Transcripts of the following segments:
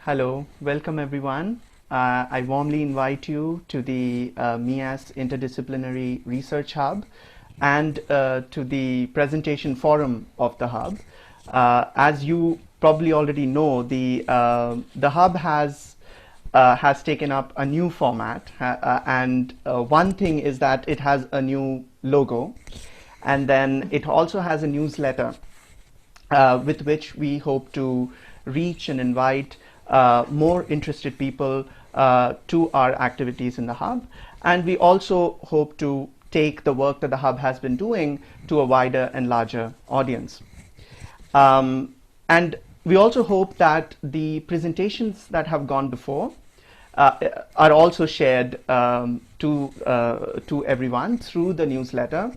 Hello, welcome everyone. I warmly invite you to the MIAS Interdisciplinary Research Hub and to the presentation forum of the Hub. As you probably already know, the Hub has taken up a new format, and one thing is that it has a new logo, and then it also has a newsletter with which we hope to reach and invite more interested people to our activities in the Hub. And we also hope to take the work that the Hub has been doing to a wider and larger audience. And we also hope that the presentations that have gone before are also shared to everyone through the newsletter,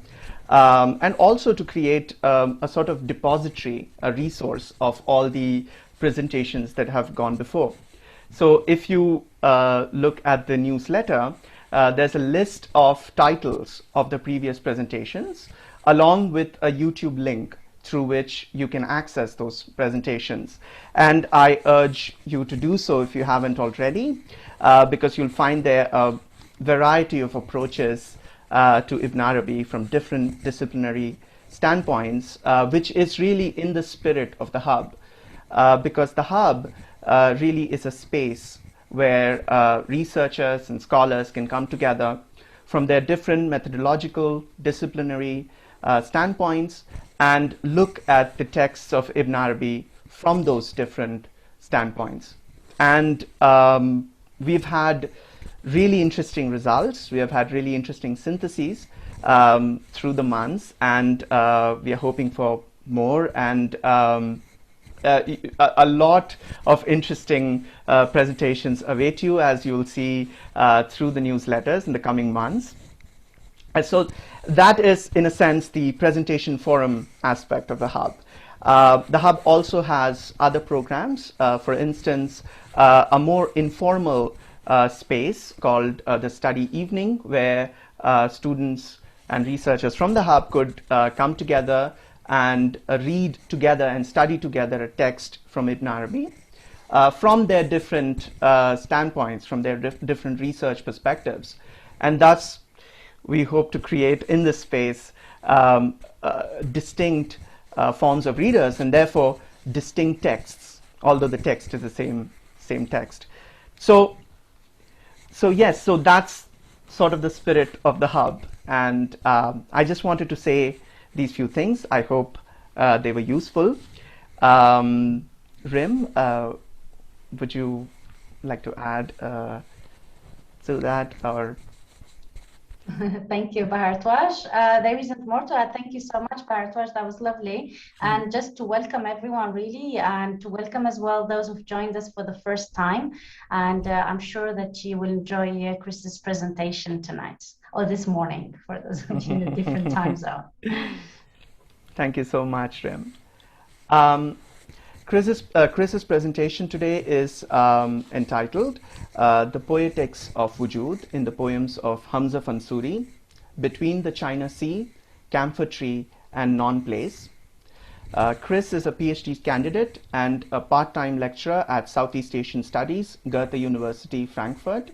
and also to create a sort of depository, a resource of all the presentations that have gone before. So if you look at the newsletter, there's a list of titles of the previous presentations, along with a YouTube link through which you can access those presentations. And I urge you to do so if you haven't already, because you'll find there a variety of approaches to Ibn Arabi from different disciplinary standpoints, which is really in the spirit of the Hub, because the Hub really is a space where researchers and scholars can come together from their different methodological, disciplinary standpoints and look at the texts of Ibn Arabi from those different standpoints. And we've had really interesting results. We have had really interesting syntheses through the months, and we are hoping for more, and a lot of interesting presentations await you, as you'll see through the newsletters in the coming months. And so that is, in a sense, the presentation forum aspect of the Hub. The Hub also has other programs, for instance, a more informal space called the Study Evening, where students and researchers from the Hub could come together and read together and study together a text from Ibn Arabi from their different standpoints, from their different research perspectives. And thus, we hope to create in this space distinct forms of readers, and therefore distinct texts, although the text is the same text. So yes, so that's sort of the spirit of the Hub. And I just wanted to say these few things. I hope they were useful. Rim, would you like to add to that, or? Thank you, Bharatwaj. There isn't more to add. Thank you so much, Bharatwaj. That was lovely. And just to welcome everyone, really, and to welcome as well those who've joined us for the first time. And I'm sure that you will enjoy Kris's presentation tonight, or this morning, for those of you in a different time zone. Thank you so much, Rim. Kris's presentation today is entitled The Poetics of Wujud in the Poems of Hamza Fansuri, Between the China Sea, Camphor Tree and Non-Place. Kris is a PhD candidate and a part-time lecturer at Southeast Asian Studies, Goethe University, Frankfurt.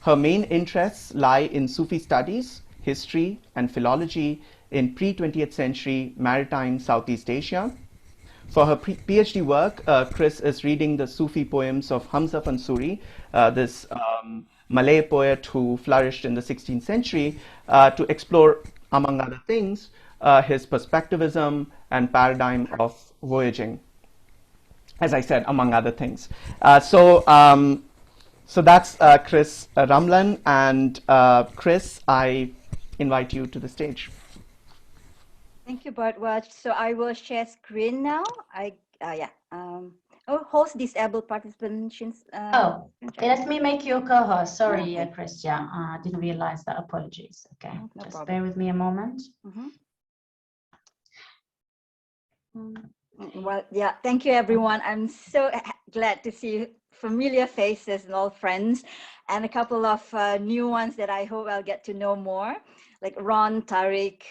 Her main interests lie in Sufi studies, history and philology in pre-20th century maritime Southeast Asia. For her PhD work, Kris is reading the Sufi poems of Hamza Fansuri, this Malay poet who flourished in the 16th century, to explore, among other things, his perspectivism and paradigm of voyaging, as I said, among other things. So that's Kris Ramlan, and Kris, I invite you to the stage. Thank you, Bharatwaj. So I will share screen now. Host disabled participants. Let me make you a co-host. Sorry, Kris. Yeah, I didn't realize that. Apologies. Okay, no just problem. Bear with me a moment. Well, yeah, thank you, everyone. I'm so glad to see familiar faces and old friends, and a couple of new ones that I hope I'll get to know more, like Ron, Tariq,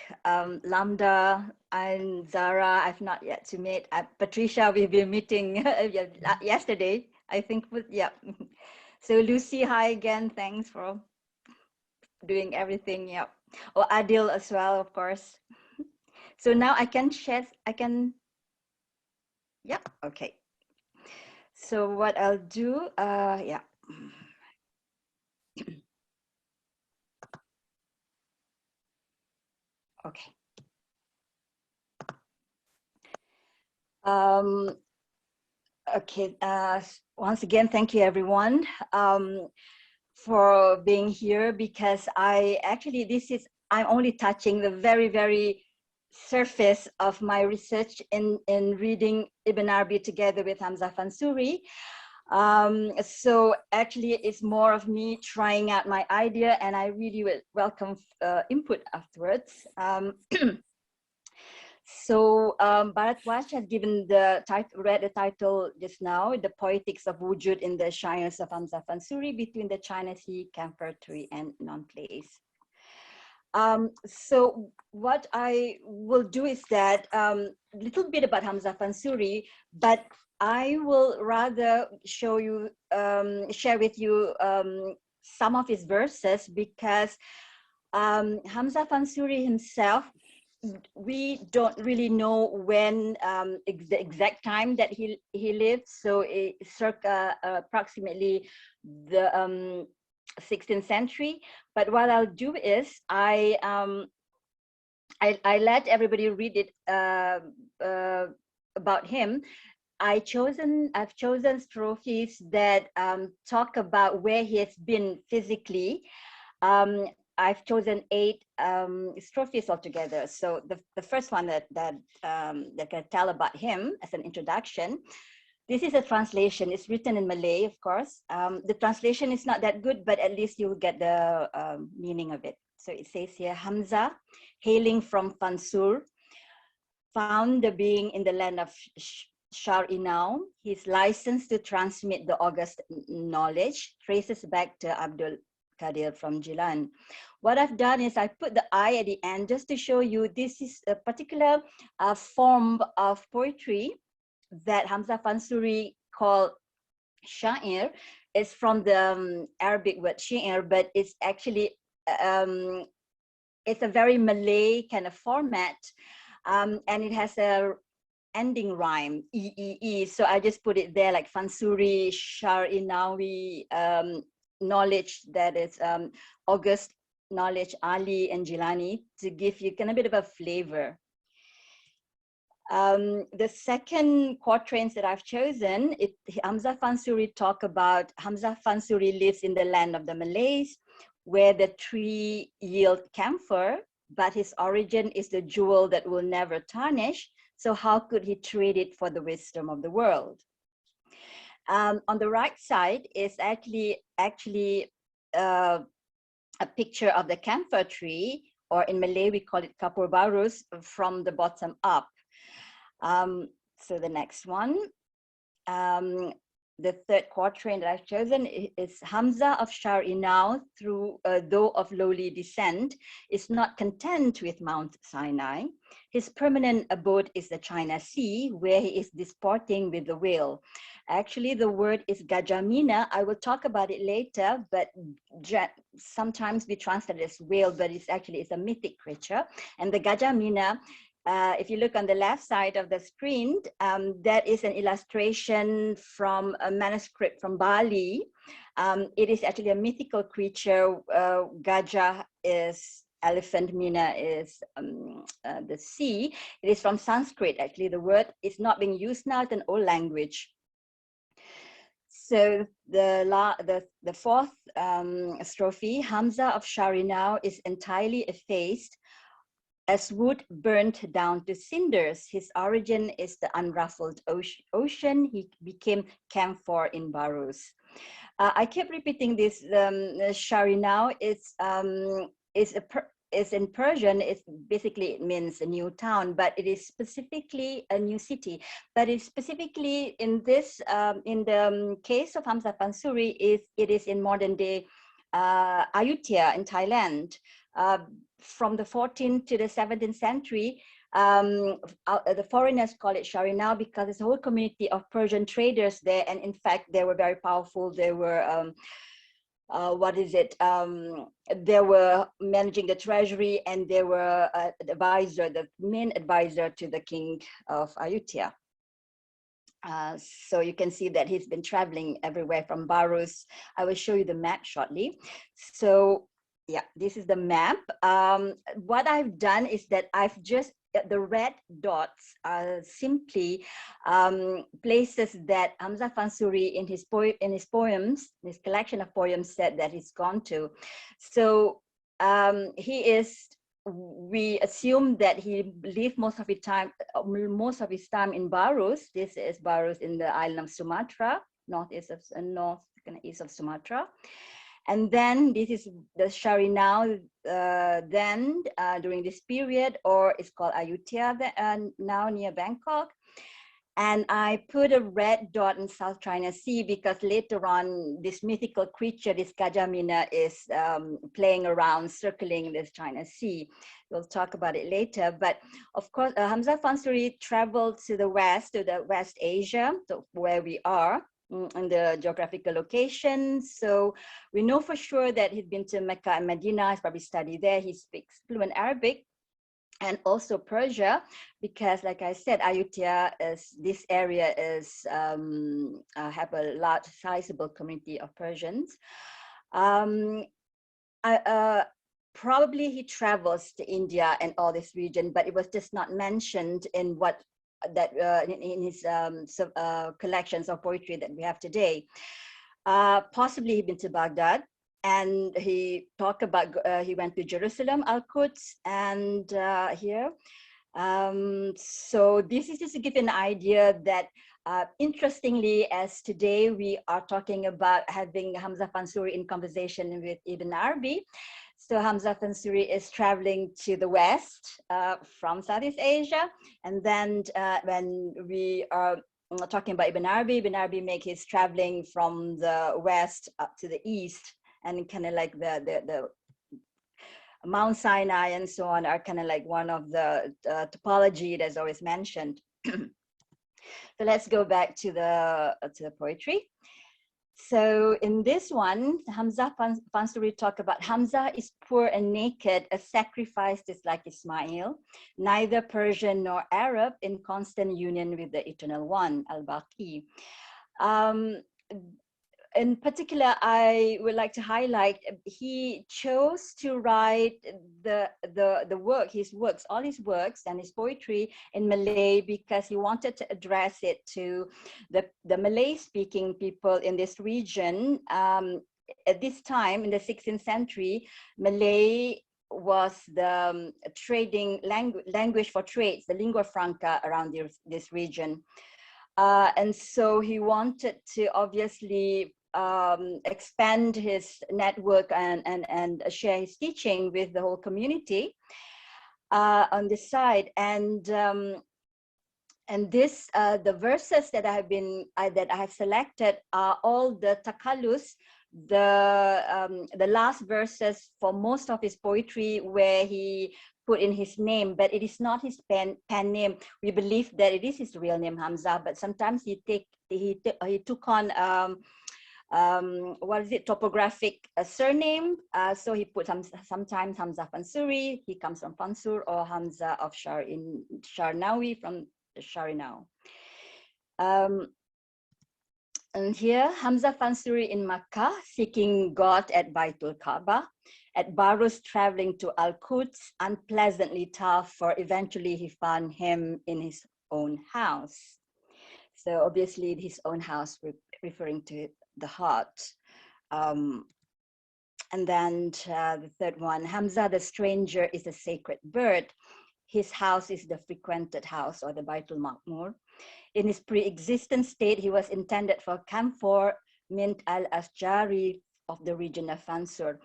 Lambda, and Zara. I've not yet to meet. Patricia, we've been meeting yesterday. I think, yeah. So Lucy, hi again. Thanks for doing everything. Yeah. Oh, Adil as well, of course. So now I can share, yeah, okay. So what I'll do, yeah. Okay. Okay, once again, thank you everyone for being here, because I'm only touching the very, very surface of my research in reading Ibn Arabi together with Hamza Fansuri. So actually it's more of me trying out my idea, and I really would welcome input afterwards. So Bharatwaj has given the title, read the title just now, The Poetics of Wujud in the Syairs of Hamza Fansuri between the China Sea, Camphor Tree and Non-Place. So what I will do is that a little bit about Hamza Fansuri, but I will rather show you, share with you some of his verses, because Hamza Fansuri himself, we don't really know when the exact time that he lived. So circa approximately the 16th century. But what I'll do is I let everybody read it about him. I've chosen strophes that talk about where he has been physically. I've chosen 8 strophes altogether. So the first one that can tell about him as an introduction. This is a translation. It's written in Malay, of course. The translation is not that good, but at least you'll get the meaning of it. So it says here, Hamza, hailing from Fansur, found the being in the land of Shar-Inau. His license to transmit the august knowledge traces back to Abdul Qadir from Jilan. What I've done is I put the I at the end just to show you this is a particular form of poetry that Hamza Fansuri called shair. It's from the Arabic word shair, but it's actually it's a very Malay kind of format, and it has a ending rhyme, E. So I just put it there like Fansuri, Shar-Inawi, knowledge, that is August knowledge, Ali and Jilani, to give you kind of a bit of a flavor. The second quatrains that I've chosen, Hamza Fansuri talk about, Hamza Fansuri lives in the land of the Malays, where the tree yield camphor, but his origin is the jewel that will never tarnish. So how could he trade it for the wisdom of the world? On the right side is actually a picture of the camphor tree, or in Malay we call it kapur barus, from the bottom up. So the next one, the third quatrain that I've chosen is Hamza of Shar-Inau, though of lowly descent, is not content with Mount Sinai. His permanent abode is the China Sea, where he is disporting with the whale. Actually, the word is gajamina. I will talk about it later, but sometimes we translate it as whale, but it's a mythic creature. And the gajamina, if you look on the left side of the screen, that is an illustration from a manuscript from Bali. It is actually a mythical creature. Gajah is elephant, mina is the sea. It is from Sanskrit, actually. The word is not being used now, it's an old language. So the fourth strophe, Hamza of Shar-Inau is entirely effaced as wood burnt down to cinders. His origin is the unruffled ocean. He became camphor in Barus. I kept repeating this. Shar-Inau is in Persian. It means a new town, but it is specifically a new city. But it's specifically in this, in the case of Hamza Fansuri, it is in modern day Ayutthaya in Thailand. From the 14th to the 17th century, The foreigners call it Shari now because there's a whole community of Persian traders there, and in fact they were very powerful. They were they were managing the treasury, and they were the main advisor to the king of Ayutthaya. So you can see that he's been traveling everywhere from Barus. I will show you the map shortly. So yeah, this is the map. What I've done is that I've just, the red dots are simply places that Hamza Fansuri in his poems, his collection of poems, said that he's gone to. So we assume that he lived most of his time in Barus. This is Barus in the island of Sumatra, northeast of Sumatra. And then this is the Shari now, during this period, or it's called Ayutthaya now near Bangkok. And I put a red dot in South China Sea because later on, this mythical creature, this Gajamina, is playing around, circling this China Sea. We'll talk about it later. But of course, Hamza Fansuri traveled to the West Asia, so where we are in the geographical location. So we know for sure that he'd been to Mecca and Medina. He's probably studied there. He speaks fluent Arabic and also Persia, because like I said, Ayutthaya this area have a large sizable community of Persians. Probably he travels to India and all this region, but it was just not mentioned in in his collections of poetry that we have today. Possibly he'd been to Baghdad, and he talked about, he went to Jerusalem, Al-Quds, and here. So this is just to give an idea that, interestingly, as today we are talking about having Hamza Fansuri in conversation with Ibn Arabi. So Hamza Fansuri is traveling to the West from Southeast Asia. And then when we are talking about Ibn Arabi make his traveling from the West up to the East, and kind of like the Mount Sinai and so on are kind of like one of the topology that's always mentioned. So let's go back to the poetry. So in this one, Hamza Fansuri talk about Hamza is poor and naked, a sacrifice is like Ismail, neither Persian nor Arab, in constant union with the Eternal One, Al-Baqi. In particular, I would like to highlight, he chose to write all his works and his poetry in Malay because he wanted to address it to the Malay-speaking people in this region. At this time, in the 16th century, Malay was the trading language for trades, the lingua franca around this region. And so he wanted to obviously expand his network and share his teaching with the whole community on this side. And this the verses that I have selected are all the takallus, the last verses for most of his poetry where he put in his name, but it is not his pen name. We believe that it is his real name, Hamza, but sometimes he took on topographic surname. So he put sometimes Hamza Fansuri, he comes from Fansur, or Hamza of Sharnawi from Sharinau. And here, Hamza Fansuri in Makkah, seeking God at Baitul Kaaba, at Barus traveling to Al-Quds, unpleasantly tough, for eventually he found him in his own house. So obviously his own house, referring to the heart. And then the third one, Hamza the stranger is a sacred bird. His house is the frequented house, or the Baitul Ma'mur. In his pre-existent state, he was intended for Camphor, Mint al-Asjari of the region of Fansur.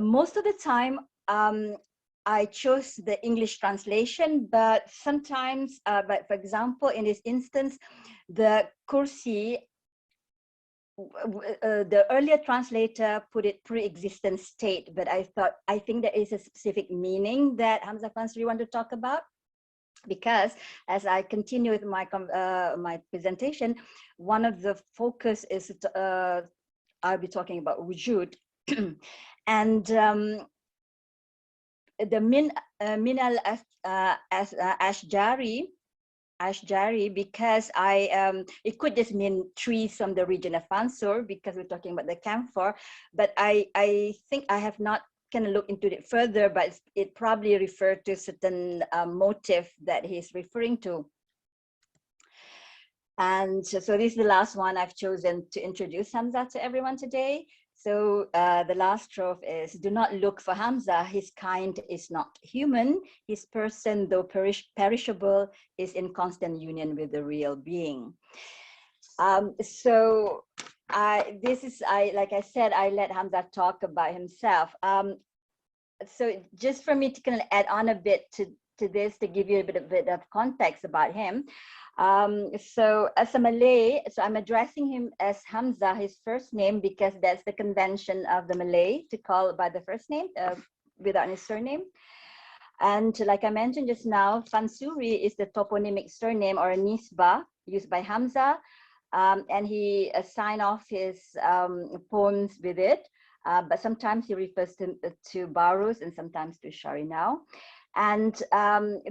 Most of the time, I chose the English translation, but sometimes, but for example, in this instance, the Kursi, the earlier translator put it pre-existent state, but I think there is a specific meaning that Hamza Fansuri wanted to talk about. because as I continue with my my presentation, one of the focus is I'll be talking about Wujud, and the Min al Ashjari, because it could just mean trees from the region of Fansur, because we're talking about the camphor, but I think I have not kind of looked into it further, but it probably referred to certain motive that he's referring to. And so this is the last one I've chosen to introduce Hamza to everyone today. So the last strophe is, do not look for Hamza, his kind is not human, his person, though perishable, is in constant union with the real being. So like I said, I let Hamza talk about himself. So just for me to kind of add on a bit to this, to give you a bit of context about him. So as a Malay, so I'm addressing him as Hamza, his first name, because that's the convention of the Malay to call by the first name without his surname. And like I mentioned just now, Fansuri is the toponymic surname or a nisbah used by Hamza, and he signed off his poems with it. But sometimes he refers to Barus and sometimes to Sharinau. And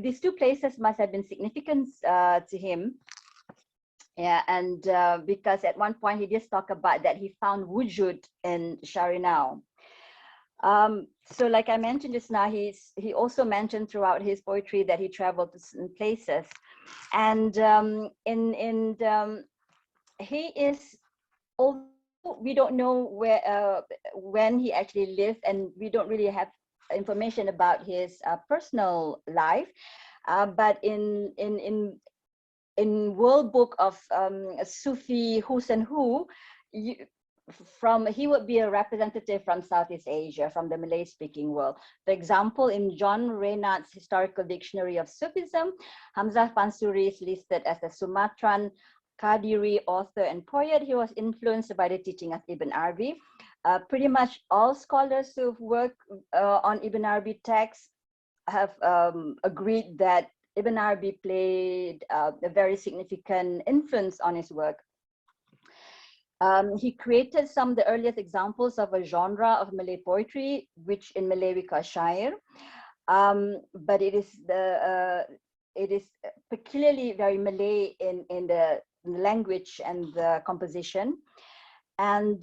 these two places must have been significant to him. Yeah, and because at one point he just talked about that he found Wujud in Sharinau. So like I mentioned just now, he also mentioned throughout his poetry that he traveled to certain places. And he is, although we don't know where when he actually lived, and we don't really have information about his personal life, but in World Book of Sufi Who's and Who, he would be a representative from Southeast Asia, from the Malay-speaking world. For example, in John Reynaud's Historical Dictionary of Sufism, Hamza Fansuri is listed as a Sumatran Qadiri author and poet. He was influenced by the teaching of Ibn Arabi. Pretty much all scholars who've worked on Ibn Arabi texts have agreed that Ibn Arabi played a very significant influence on his work. He created some of the earliest examples of a genre of Malay poetry, which in Malay we call syair. But it is peculiarly very Malay in the language and the composition. And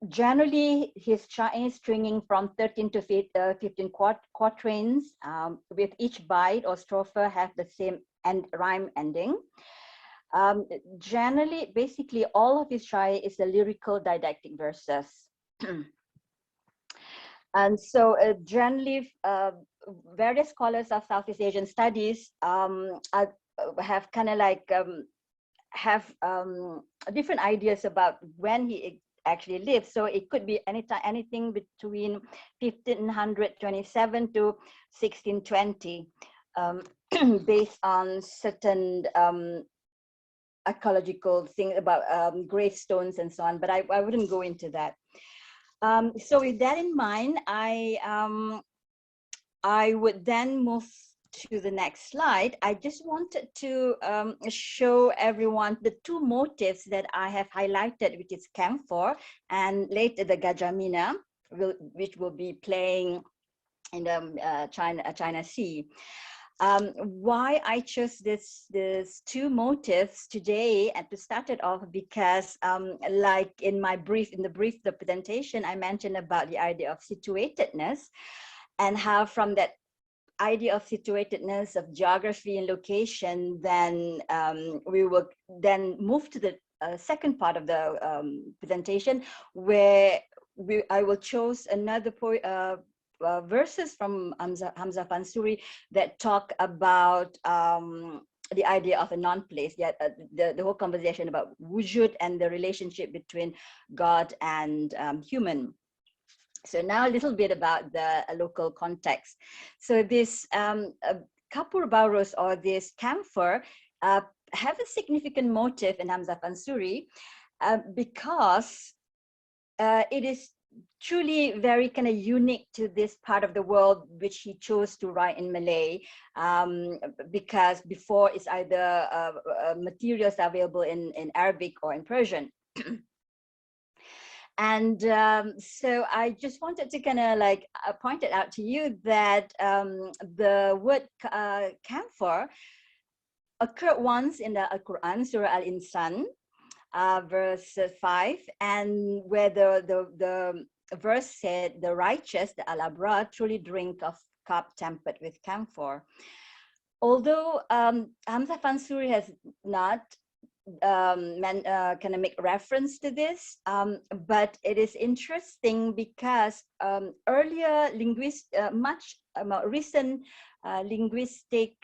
generally, his syair is stringing from 13 to 15 quatrains, with each bite or strophe have the same rhyme ending. Generally, basically, all of his syair is the lyrical didactic verses. And so generally, various scholars of Southeast Asian studies have kind of like have different ideas about when he actually lived. So it could be anything between 1527 to 1620, based on certain archaeological things about gravestones and so on, but I wouldn't go into that. So with that in mind, I would then move to the next slide. I just wanted to show everyone the two motifs that I have highlighted, which is camphor and later the gajamina, which will be playing in the China Sea. Why I chose these two motifs today and to start it off, because like in the presentation, I mentioned about the idea of situatedness, and how from that idea of situatedness, of geography and location, then we will then move to the second part of the presentation, where I will choose another verses from Hamza Fansuri that talk about the idea of a non-place, the whole conversation about wujud and the relationship between God and human. So now a little bit about the local context. So this kapur barus, or this camphor, have a significant motive in Hamza Fansuri because it is truly very kind of unique to this part of the world, which he chose to write in Malay, because before it's either materials available in Arabic or in Persian. And so I just wanted to kind of like point it out to you that the word camphor occurred once in the Quran, Surah Al-Insan, verse 5, and where the verse said, the righteous, the al-abrar, truly drink of cup tempered with camphor. Although Hamza Fansuri has not kind of make reference to this, but it is interesting because earlier recent linguistic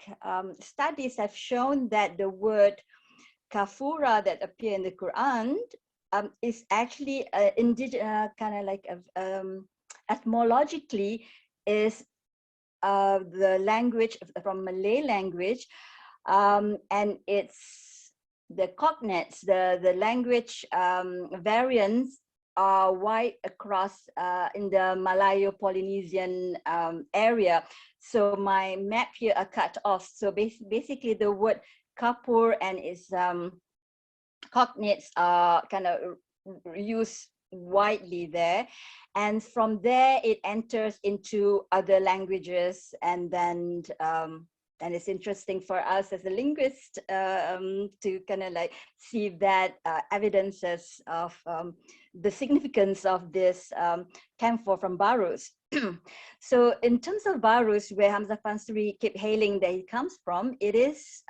studies have shown that the word kafura that appear in the Quran is actually kind of like etymologically is the language from Malay language, and it's the cognates, the language variants are wide across in the Malayo-Polynesian area. So my map here are cut off. So basically the word kapur and its cognates are kind of used widely there. And from there, it enters into other languages, and then and it's interesting for us as a linguist to kind of like see that evidences of the significance of this camphor from Barus. So in terms of Barus, where Hamza Fansuri kept hailing that he comes from, it is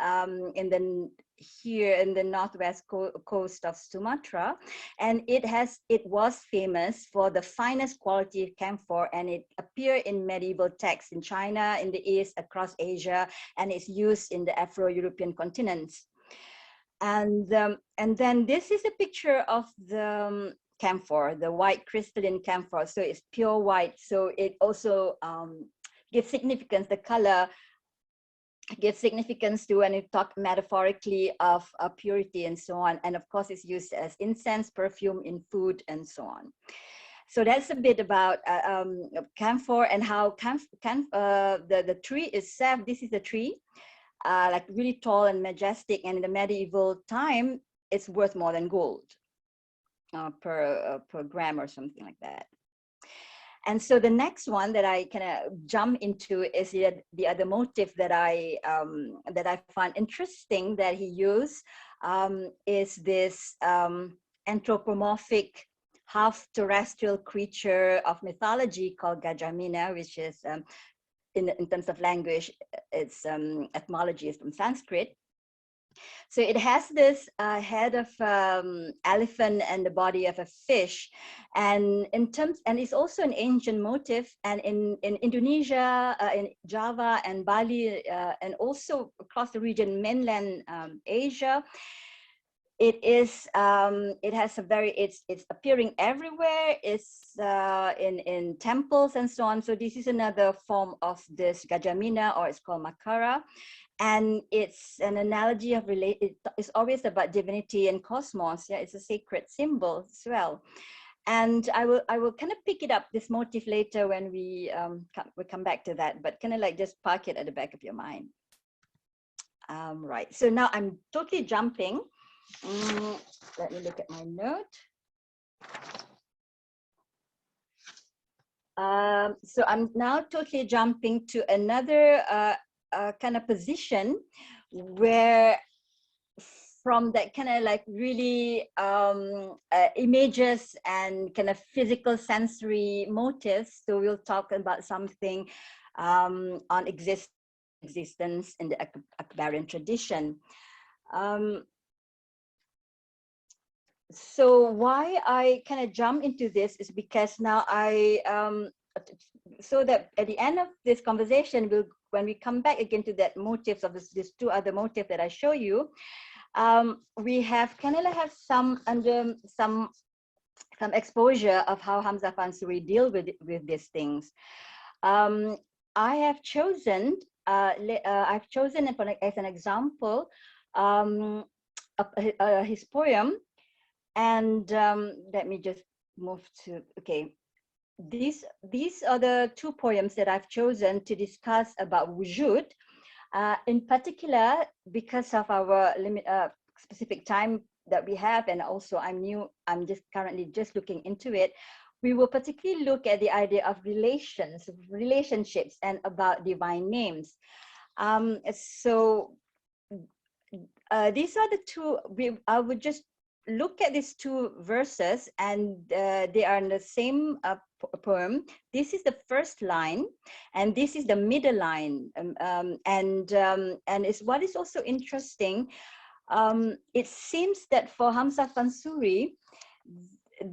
here in the northwest coast of Sumatra, and it was famous for the finest quality of camphor, and it appeared in medieval texts in China, in the East, across Asia, and it's used in the Afro-European continents. And then this is a picture of the camphor, the white crystalline camphor. So it's pure white. So it also gives significance, the color gives significance to when you talk metaphorically of purity and so on. And of course, it's used as incense, perfume in food and so on. So that's a bit about camphor and how the tree itself, this is a tree, like really tall and majestic. And in the medieval time, it's worth more than gold per gram or something like that. And so the next one that I kind of jump into is the other motif that I find interesting that he used is this anthropomorphic half terrestrial creature of mythology called Gajamina, which is in terms of language, its etymology is from Sanskrit. So it has this head of elephant and the body of a fish, and it's also an ancient motif. And in Indonesia, in Java and Bali, and also across the region, mainland Asia, it's appearing everywhere. It's in temples and so on. So this is another form of this Gajamina, or it's called Makara. And it's an analogy of it's always about divinity and cosmos. Yeah, it's a sacred symbol as well. And I will kind of pick it up, this motif, later when we come back to that, but kind of like just park it at the back of your mind. Right, so now I'm totally jumping. Let me look at my note. So I'm now totally jumping to another kind of position where, from that kind of like really images and kind of physical sensory motifs, so we'll talk about something on existence in the Akbarian tradition. So why I kind of jump into this is because now so that at the end of this conversation, when we come back again to that motifs of these two other motifs that I show you, we have kind of have some exposure of how Hamza Fansuri deal with these things. I've chosen as an example his poem, and let me just move to, okay. these are the two poems that I've chosen to discuss about Wujud. In particular, because of our specific time that we have, and also I'm just currently looking into it, we will particularly look at the idea of relationships, and about divine names. So these are the two, I would just look at these two verses, and they are in the same poem. This is the first line, and this is the middle line. And it's what is also interesting. It seems that for Hamza Fansuri,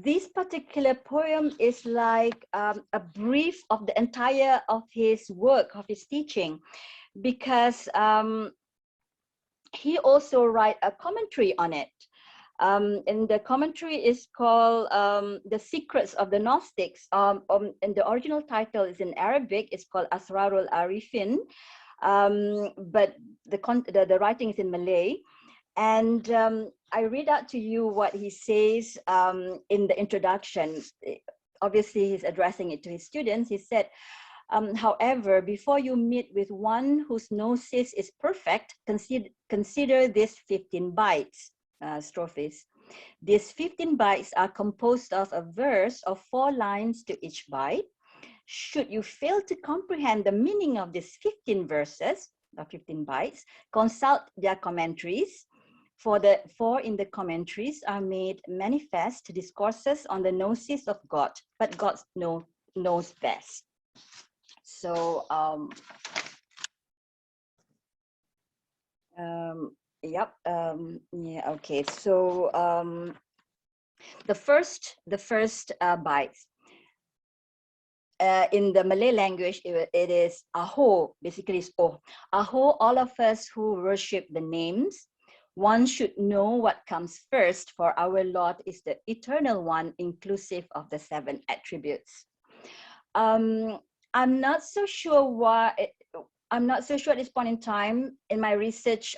this particular poem is like a brief of the entire of his work, of his teaching, because he also write a commentary on it. And the commentary is called The Secrets of the Gnostics. And the original title is in Arabic. It's called Asrarul Arifin, but the writing is in Malay. And I read out to you what he says in the introduction. Obviously, he's addressing it to his students. He said, however, before you meet with one whose gnosis is perfect, consider these 15 bites. Strophes. These 15 bites are composed of a verse of 4 lines to each bite. Should you fail to comprehend the meaning of these 15 verses, or 15 bites, consult their commentaries. For in the commentaries are made manifest discourses on the gnosis of God, but God knows best. So, yep. Yeah. Okay. So the first bites in the Malay language, it is aho. Basically, it's oh. Aho. All of us who worship the names, one should know what comes first. For our Lord is the eternal one, inclusive of the 7 attributes. I'm not so sure why. I'm not so sure at this point in time in my research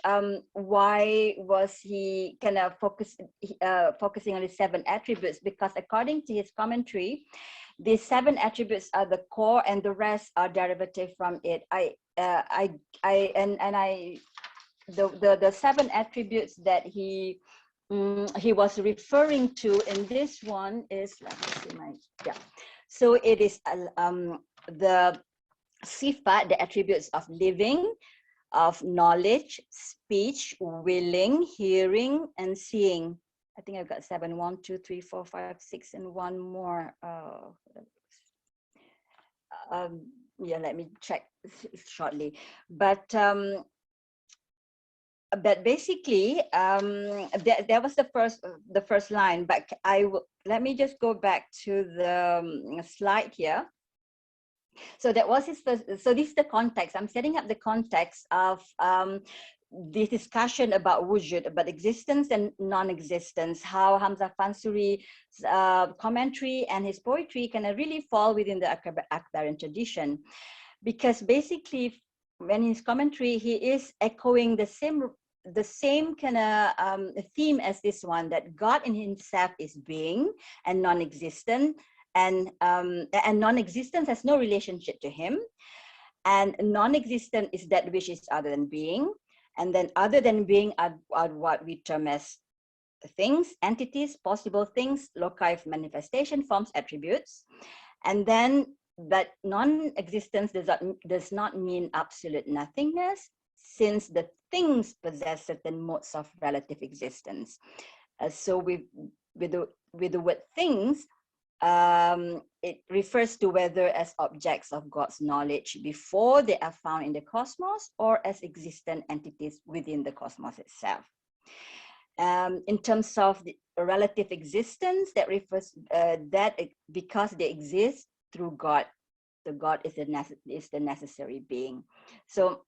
why was he kind of focusing on the 7 attributes, because according to his commentary, the 7 attributes are the core and the rest are derivative from it. The 7 attributes that he was referring to in this one is, let me see so it is the sifat, the attributes of living, of knowledge, speech, willing, hearing, and seeing. I think I've got 7, 1, 2, 3, 4, 5, 6, and one more. Yeah, let me check shortly. But basically, that was the first line. But let me just go back to the slide here. So that was his first. So this is the context. I'm setting up the context of this discussion about wujud, about existence and non-existence, how Hamza Fansuri's commentary and his poetry can really fall within the Akbarian tradition, because basically, when his commentary, he is echoing the same kind of theme as this one, that God in himself is being and non-existent. And non-existence has no relationship to him, and non-existent is that which is other than being, and then other than being are what we term as things, entities, possible things, loci of manifestation, forms, attributes, and then that non-existence does not mean absolute nothingness, since the things possess certain modes of relative existence. So with the word things, it refers to whether as objects of God's knowledge before they are found in the cosmos, or as existent entities within the cosmos itself. In terms of the relative existence, that refers because they exist through God. So God is the necessary being. So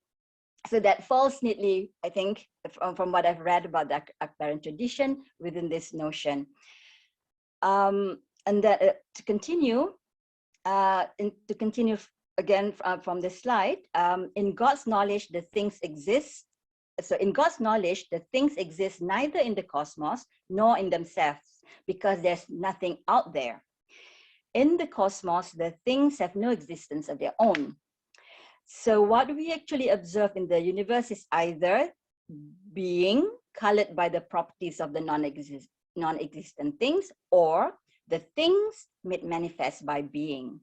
that falls neatly, I think, from what I've read about the Akbarian tradition within this notion. And that to continue again from the slide, in God's knowledge, the things exist. So in God's knowledge, the things exist neither in the cosmos nor in themselves, because there's nothing out there. in the cosmos, the things have no existence of their own. So what we actually observe in the universe is either being colored by the properties of the non-existent things, or the things made manifest by being.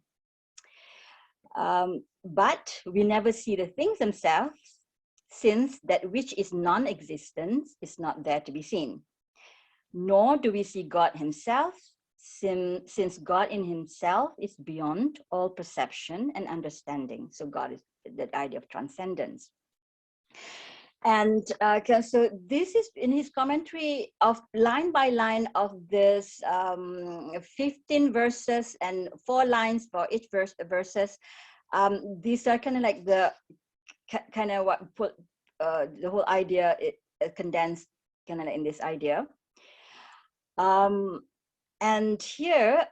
But we never see the things themselves, since that which is non-existent is not there to be seen. Nor do we see God himself, since God in himself is beyond all perception and understanding. So God is that idea of transcendence. And so this is in his commentary of line by line of this 15 verses and 4 lines for each verses. These are kind of like the kind of what put the whole idea condensed kind of in this idea. And here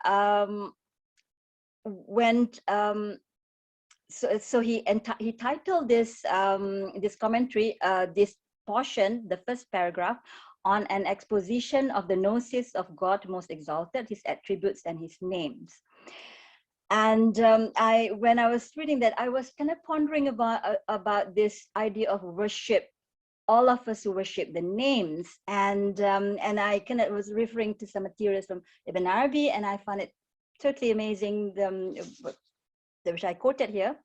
so he titled this this commentary, this portion, the first paragraph, on an exposition of the gnosis of God most exalted, his attributes and his names. And when I was reading that, I was kind of pondering about this idea of worship. All of us who worship the names, and I kind of was referring to some materials from Ibn Arabi, and I found it totally amazing. Which I quoted here: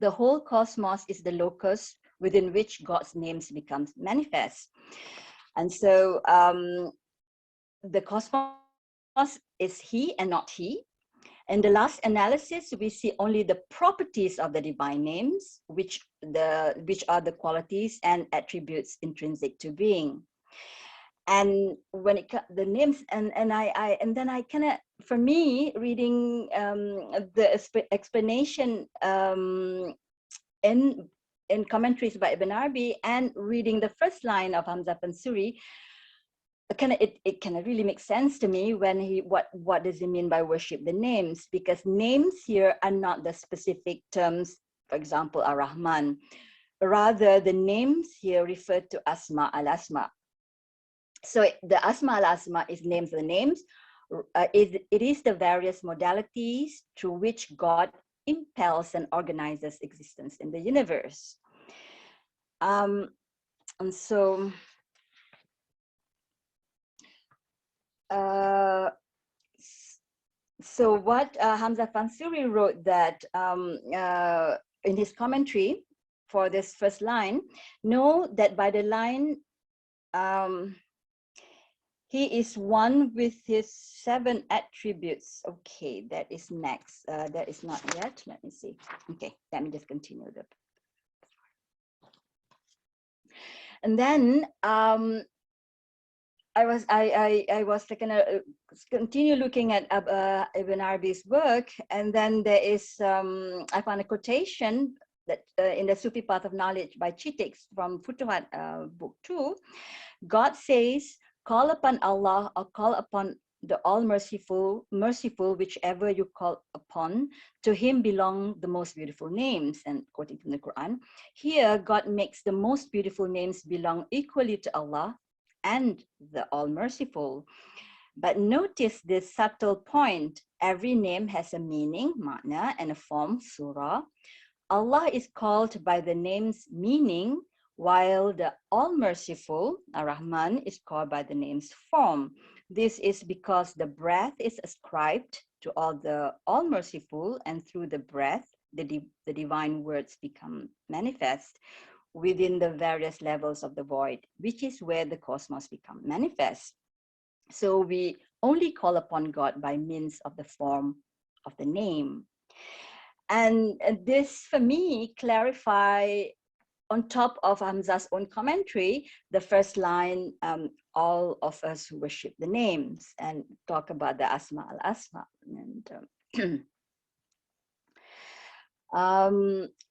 the whole cosmos is the locus within which God's names becomes manifest. And so the cosmos is he and not he. In the last analysis, we see only the properties of the divine names, which are the qualities and attributes intrinsic to being. And when it the names, and then I kind of, for me, reading the explanation in commentaries by Ibn Arabi and reading the first line of Hamzah Fansuri, it kind of really makes sense to me when what does he mean by worship the names? Because names here are not the specific terms, for example, Ar-Rahman. Rather, the names here refer to Asma al-Asma. So the Asma al-Asma is names of the names. It is the various modalities through which God impels and organizes existence in the universe. And so what Hamza Fansuri wrote that in his commentary for this first line, know that by the line, he is one with his 7 attributes. Okay, that is next. That is not yet. Let me see. Okay, let me just continue. And then I was gonna continue looking at Ibn Arabi's work, and then there is I found a quotation that in the Sufi Path of Knowledge by Chitix from Futuhat book 2. God says, "Call upon Allah or call upon the All-Merciful, whichever you call upon. To him belong the most beautiful names." And quoting from the Quran, here God makes the most beautiful names belong equally to Allah and the All-Merciful. But notice this subtle point: every name has a meaning, makna, and a form, surah. Allah is called by the name's meaning, while the All-Merciful, Ar-Rahman, is called by the name's form. This is because the breath is ascribed to all the All-Merciful, and through the breath, the divine words become manifest within the various levels of the void, which is where the cosmos become manifest. So we only call upon God by means of the form of the name. And this, for me, clarify, on top of Hamza's own commentary, the first line, all of us who worship the names, and talk about the Asma al-Asma. And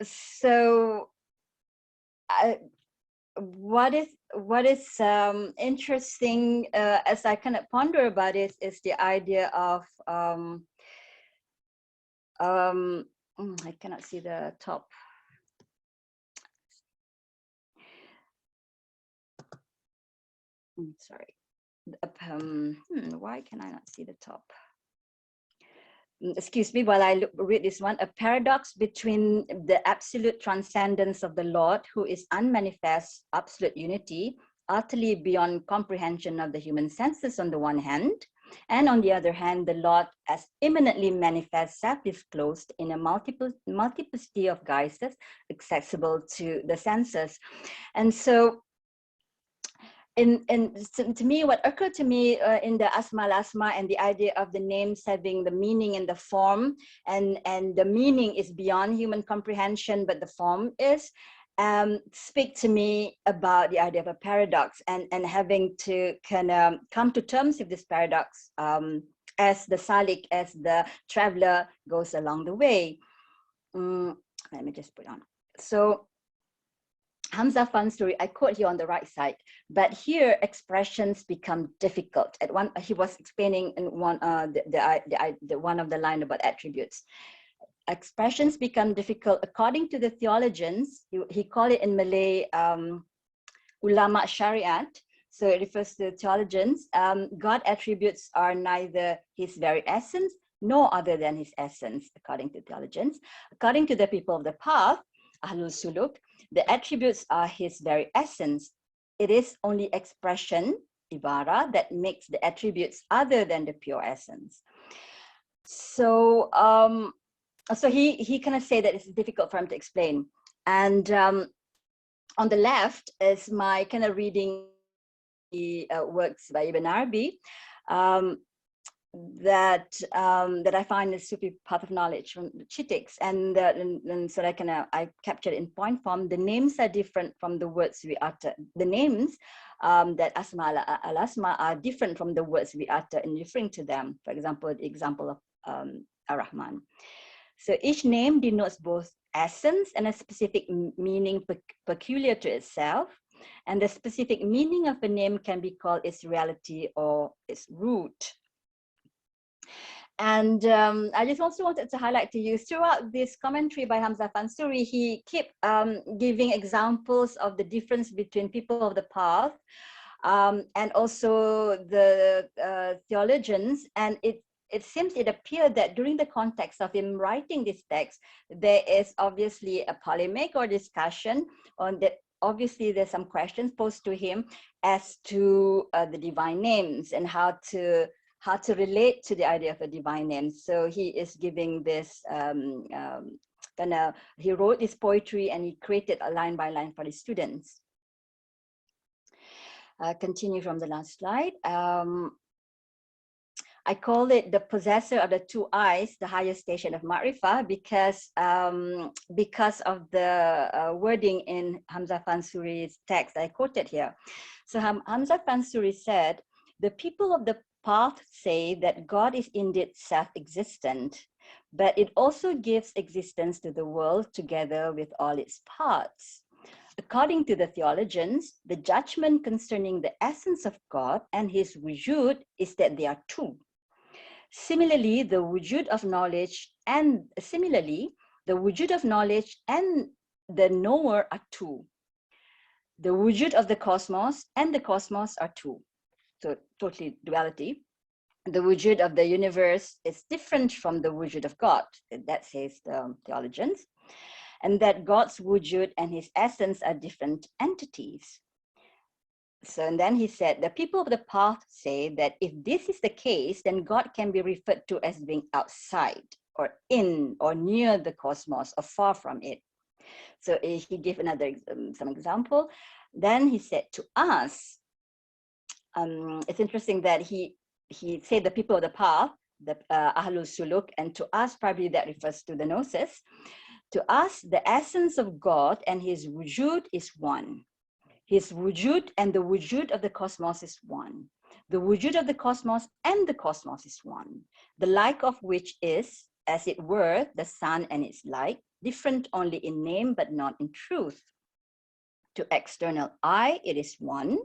so what is interesting as I kind of ponder about it is the idea of I cannot see the top. Sorry. Why can I not see the top? excuse me, while I read this one, a paradox between the absolute transcendence of the Lord, who is unmanifest, absolute unity, utterly beyond comprehension of the human senses on the one hand, and on the other hand, the Lord as immanently manifest, self-disclosed in a multiplicity of guises accessible to the senses. And so, to me, what occurred to me in the Asma al-Asma and the idea of the names having the meaning and the form, and the meaning is beyond human comprehension, but the form is, speak to me about the idea of a paradox and having to kind of come to terms with this paradox as the salik, as the traveler goes along the way. Let me just put on. So Hamza Fansuri, I quote here on the right side, but here expressions become difficult. At one, he was explaining in one one of the line about attributes. Expressions become difficult according to the theologians. He called it in Malay ulama shariat. So it refers to theologians. God attributes are neither his very essence nor other than his essence, according to theologians. According to the people of the path, Ahlul Suluk, the attributes are his very essence. It is only expression, ibara, that makes the attributes other than the pure essence. So, so he kind of said that it's difficult for him to explain. And on the left is my kind of reading works by Ibn Arabi that I find the Sufi path of knowledge from the Chitics, and so I captured in point form. The names are different from the words we utter. The names that Asma al-Asma are different from the words we utter in referring to them. For example, the example of Ar-Rahman. So each name denotes both essence and a specific meaning peculiar to itself. And the specific meaning of a name can be called its reality or its root. And I just also wanted to highlight to you, throughout this commentary by Hamza Fansuri, he kept giving examples of the difference between people of the path and also the theologians. And it appeared that during the context of him writing this text, there is obviously a polemic or discussion on that. Obviously, there's some questions posed to him as to the divine names and how to relate to the idea of a divine name. So he is giving this he wrote this poetry and he created a line by line for his students. Continue from the last slide. I call it the possessor of the two eyes, the highest station of Ma'rifah, because of the wording in Hamza Fansuri's text I quoted here. So Hamza Fansuri said, the people of the path say that God is indeed self-existent, but it also gives existence to the world together with all its parts. According to the theologians, the judgment concerning the essence of God and his wujud is that they are two. Similarly, the wujud of knowledge and the knower are two. The wujud of the cosmos and the cosmos are two. So totally duality. The wujud of the universe is different from the wujud of God. That says the theologians. And that God's wujud and his essence are different entities. So, and then he said, the people of the path say that if this is the case, then God can be referred to as being outside or in or near the cosmos or far from it. So he gave another some example. Then he said to us, it's interesting that he said the people of the path, the Ahlul Suluk, and to us probably that refers to the Gnosis. To us, the essence of God and his wujud is one. His wujud and the wujud of the cosmos is one. The wujud of the cosmos and the cosmos is one. The like of which is, as it were, the sun and its like, different only in name but not in truth. To external eye, it is one.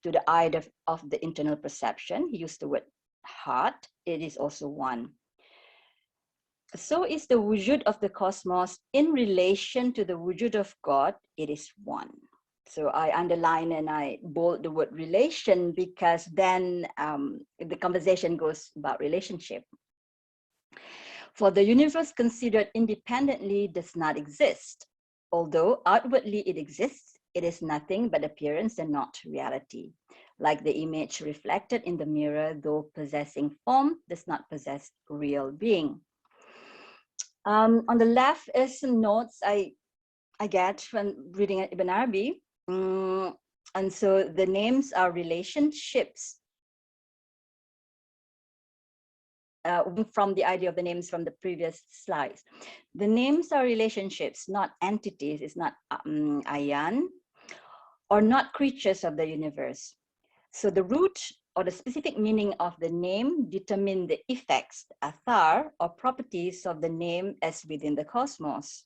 To the eye of the internal perception, he used the word heart, it is also one. So is the wujud of the cosmos in relation to the wujud of God, it is one. So I underline and I bold the word relation because then the conversation goes about relationship. For the universe considered independently does not exist. Although outwardly it exists, it is nothing but appearance and not reality. Like the image reflected in the mirror, though possessing form, does not possess real being. On the left is some notes I get when reading Ibn Arabi. And so the names are relationships. From the idea of the names from the previous slides. The names are relationships, not entities. It's not ayan, or not creatures of the universe. So the root or the specific meaning of the name determine the effects, athar, or properties of the name as within the cosmos.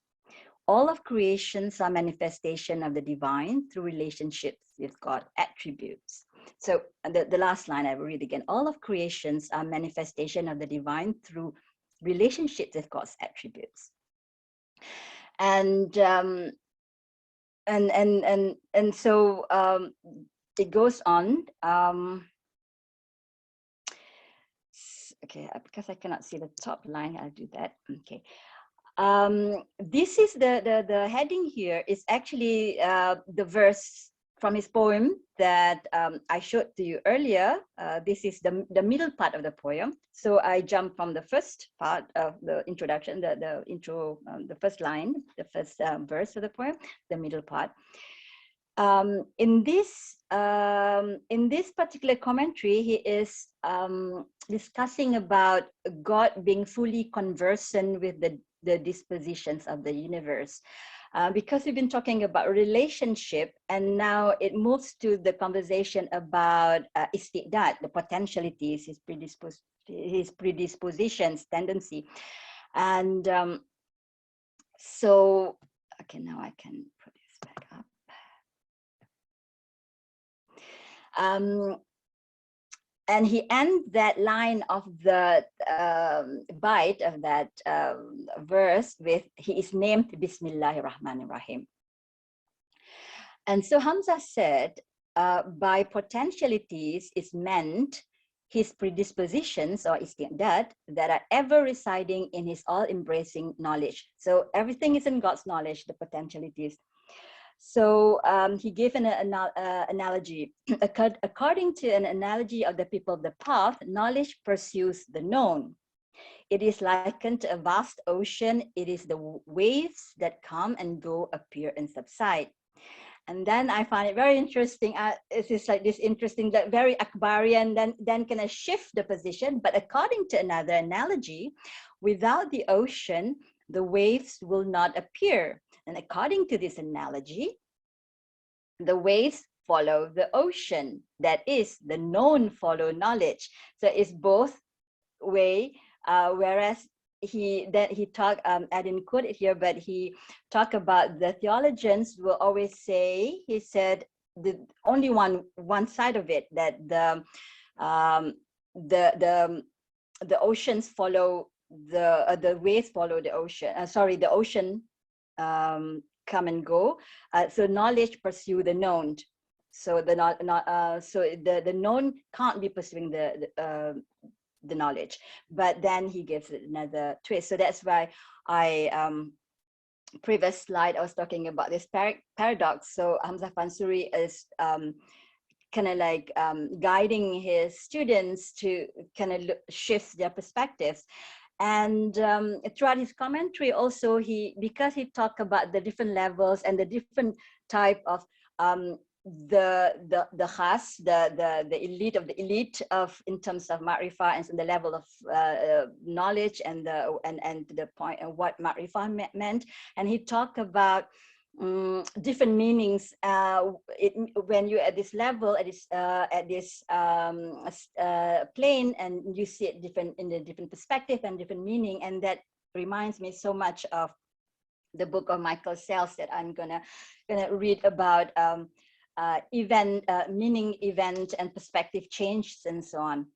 All of creations are manifestation of the divine through relationships with God attributes. So the last line I will read again. All of creations are manifestation of the divine through relationships with God's attributes. And so it goes on. Okay, because I cannot see the top line, I'll do that. Okay. This is the heading here is actually the verse from his poem that I showed to you earlier. This is the middle part of the poem. So I jump from the first part of the introduction, the intro, the first line, the first verse of the poem, the middle part. In this particular commentary, he is discussing about God being fully conversant with the dispositions of the universe. Because we've been talking about relationship, and now it moves to the conversation about istidad, the potentialities, his predispositions, tendency. And so, okay, now I can put this back up. And he ends that line of the bite of that verse with, he is named Bismillahir Rahmanir Rahim. And so Hamza said, by potentialities is meant his predispositions or istidad that are ever residing in his all-embracing knowledge. So everything is in God's knowledge, the potentialities. So he gave an analogy. According to an analogy of the people of the path, knowledge pursues the known. It is likened to a vast ocean. It is the waves that come and go, appear and subside. And then I find it very interesting. It is like this interesting, that very Akbarian, then can I shift the position. But according to another analogy, without the ocean, the waves will not appear. And according to this analogy, the waves follow the ocean. That is, the known follow knowledge. So it's both way, whereas he talked, I didn't quote it here, but he talked about the theologians will always say, he said, the only one side of it, that the oceans follow the waves follow the ocean. The ocean come and go. So knowledge pursue the known. So the known can't be pursuing the knowledge. But then he gives it another twist. So that's why previous slide I was talking about this paradox. So Hamza Fansuri is kind of like guiding his students to kind of shift their perspectives. And throughout his commentary also, because he talked about the different levels and the different type of the khas, the elite of the elite of in terms of ma'rifah and the level of knowledge and the point of what ma'rifah meant. And he talked about different meanings when you're at this level, at this plane, and you see it in a different perspective and different meaning. And that reminds me so much of the book of Michael Sells that I'm gonna read about event, meaning, event, and perspective changes and so on.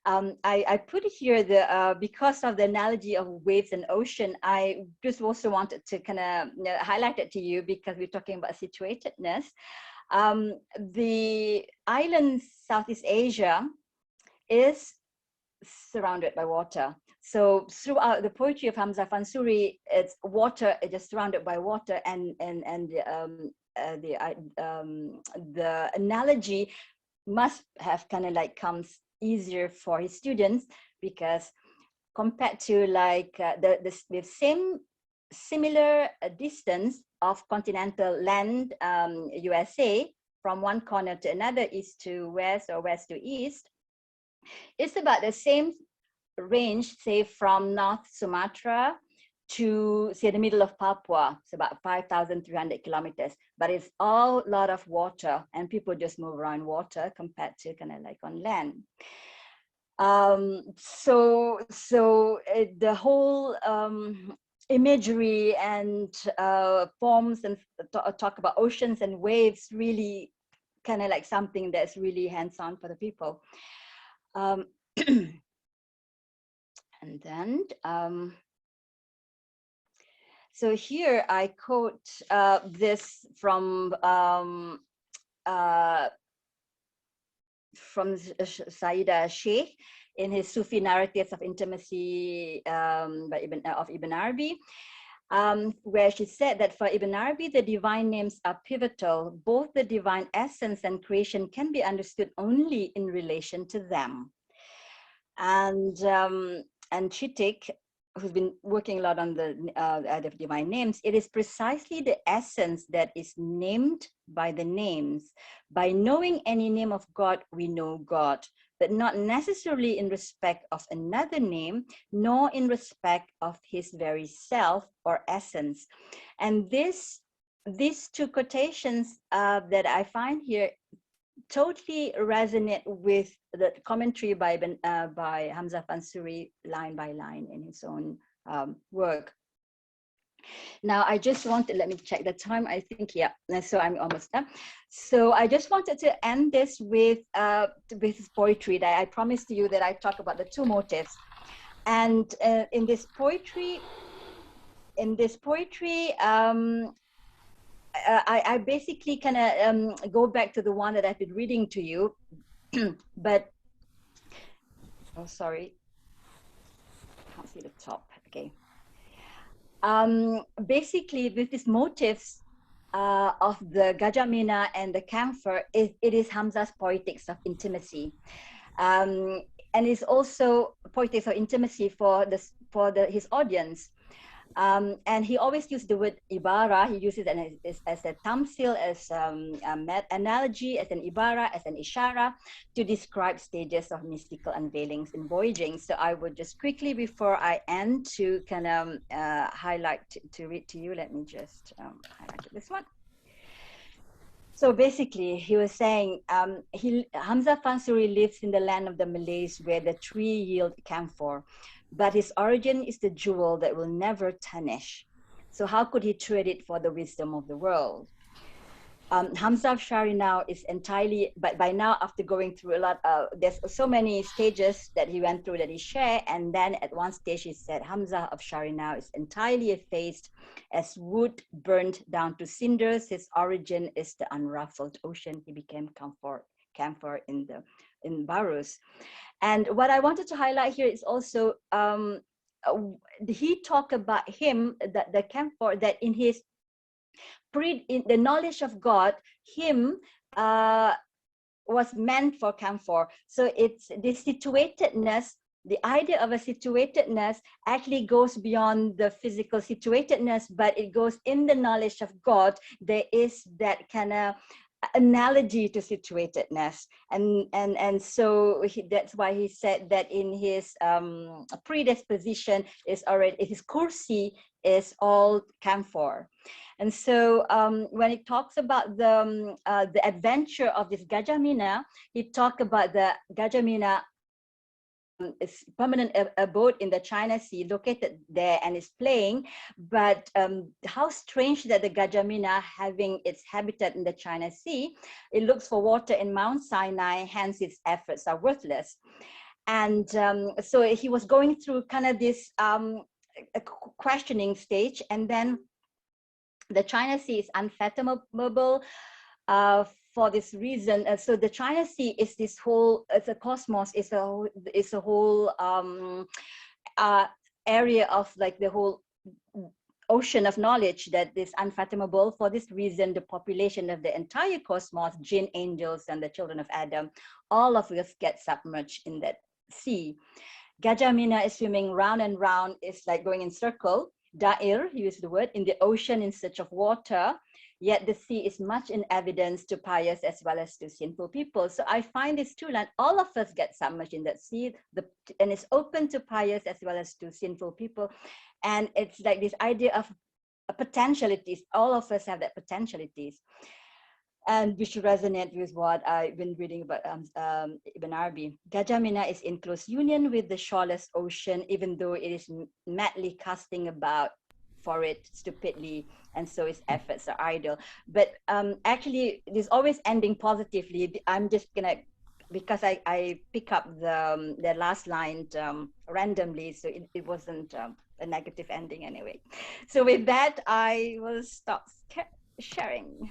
I put here because of the analogy of waves and ocean, I just also wanted to kind of highlight it to you because we're talking about situatedness. The island Southeast Asia is surrounded by water. So throughout the poetry of Hamza Fansuri, it's water, it's just surrounded by water, and the analogy must have kind of like comes easier for his students, because compared to like the similar distance of continental land, USA, from one corner to another, east to west or west to east, it's about the same range, say from North Sumatra to say the middle of Papua. It's about 5,300 kilometers, but it's all a lot of water, and people just move around water compared to kind of like on land. So the whole imagery and forms and talk about oceans and waves, really kind of like something that's really hands-on for the people. And then, so here I quote this from Sayyida Sheikh in his Sufi narratives of intimacy of Ibn Arabi, where she said that for Ibn Arabi, the divine names are pivotal. Both the divine essence and creation can be understood only in relation to them. And Chitik, who's been working a lot on the divine names, it is precisely the essence that is named by the names. By knowing any name of God, we know God, but not necessarily in respect of another name, nor in respect of his very self or essence. And these two quotations that I find here totally resonate with the commentary by Hamza Fansuri line by line in his own work. Now, I just wanted, let me check the time, I think, yeah, so I'm almost done. So I just wanted to end this with poetry that I promised you that I talk about the two motifs. And in this poetry, I basically kind of go back to the one that I've been reading to you, but, oh, sorry, I can't see the top, okay. Basically, with these motifs of the Gajah Mina and the camphor, it is Hamza's poetics of intimacy. And it's also poetics of intimacy for his audience. And he always used the word ibara. He uses it as a tamsil, as an analogy, as an ibara, as an ishara, to describe stages of mystical unveilings and voyaging. So I would just quickly, before I end, to kind of highlight, to read to you. Let me just highlight this one. So basically, he was saying, Hamza Fansuri lives in the land of the Malays where the tree yield camphor, but his origin is the jewel that will never tarnish. So how could he trade it for the wisdom of the world? Hamza Fansuri now is entirely, but by now, after going through a lot, there's so many stages that he went through that he shared. And then at one stage he said, Hamza of Shari now is entirely effaced as wood burned down to cinders. His origin is the unruffled ocean. He became camphor in Barus. And what I wanted to highlight here is also, he talked about him, that the camphor, that in his in the knowledge of God, him was meant for camphor. So it's the situatedness, the idea of a situatedness actually goes beyond the physical situatedness, but it goes in the knowledge of God. There is that kind of analogy to situatedness, and so that's why he said that in his predisposition is already, his kursi is all camphor. And so when he talks about the adventure of this Gajah Mina, he talked about the Gajah Mina is permanent abode in the China Sea, located there, and is playing. But how strange that the Gajah Mina, having its habitat in the China Sea, it looks for water in Mount Sinai, hence its efforts are worthless. And so he was going through kind of this questioning stage, and then the China Sea is unfathomable for this reason, so the China Sea is this whole, it's a cosmos, it's a whole area of like the whole ocean of knowledge that is unfathomable. For this reason, the population of the entire cosmos, jinn, angels, and the children of Adam, all of us get submerged in that sea. Gajah Mina is swimming round and round, it's like going in circle. Da'ir, use the word, in the ocean in search of water. Yet the sea is much in evidence to pious as well as to sinful people. So I find these two lines, all of us get submerged in that sea, and it's open to pious as well as to sinful people. And it's like this idea of potentialities. All of us have that potentialities. And which resonate with what I've been reading about Ibn Arabi. Gajah Mina is in close union with the shoreless ocean, even though it is madly casting about for it stupidly, and so its efforts are idle. But actually, it is always ending positively. I'm just gonna, because I pick up the last line randomly, so it wasn't a negative ending anyway. So with that, I will stop sharing.